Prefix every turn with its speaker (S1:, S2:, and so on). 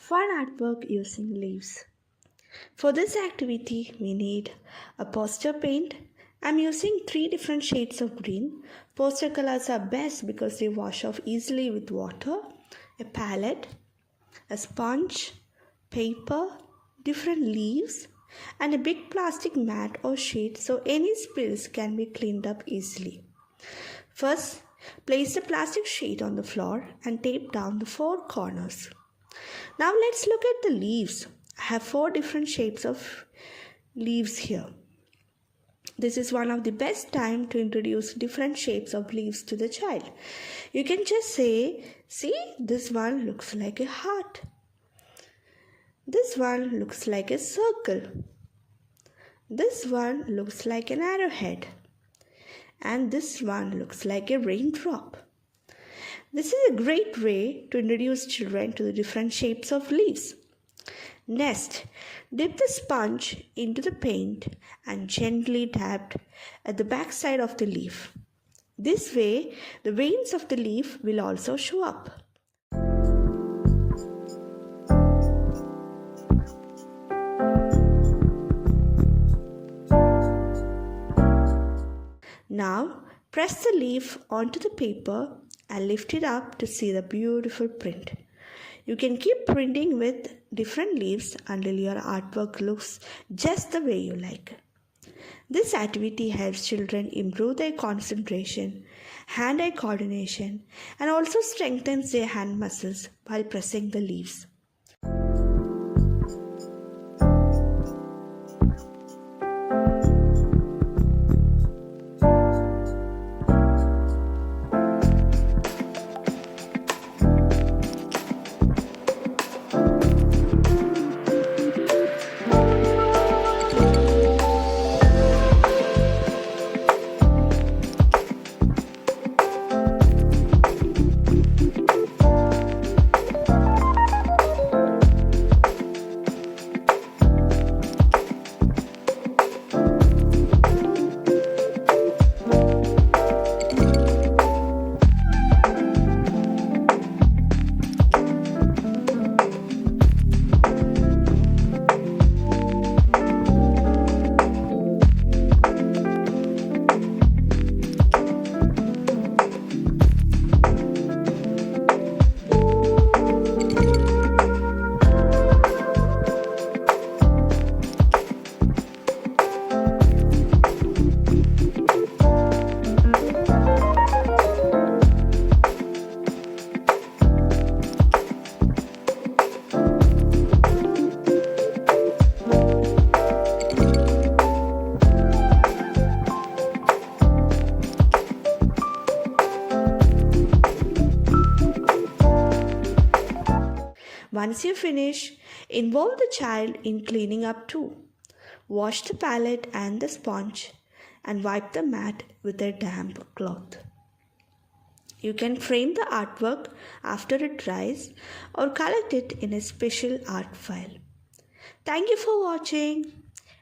S1: Fun artwork using leaves. For this activity, we need a poster paint. I'm using 3 different shades of green. Poster colors are best because they wash off easily with water. A palette, a sponge, paper, different leaves, and a big plastic mat or sheet so any spills can be cleaned up easily. First, place the plastic sheet on the floor and tape down the 4 corners. Now let's look at the leaves. I have 4 different shapes of leaves here. This is one of the best time to introduce different shapes of leaves to the child. You can just say, see, this one looks like a heart. This one looks like a circle. This one looks like an arrowhead. And this one looks like a raindrop. This is a great way to introduce children to the different shapes of leaves. Next, dip the sponge into the paint and gently dab at the back side of the leaf. This way, the veins of the leaf will also show up. Now, press the leaf onto the paper and lift it up to see the beautiful print. You can keep printing with different leaves until your artwork looks just the way you like. This activity helps children improve their concentration, hand-eye coordination, and also strengthens their hand muscles while pressing the leaves. Once you finish, involve the child in cleaning up too. Wash the palette and the sponge and wipe the mat with a damp cloth. You can frame the artwork after it dries or collect it in a special art file. Thank you for watching.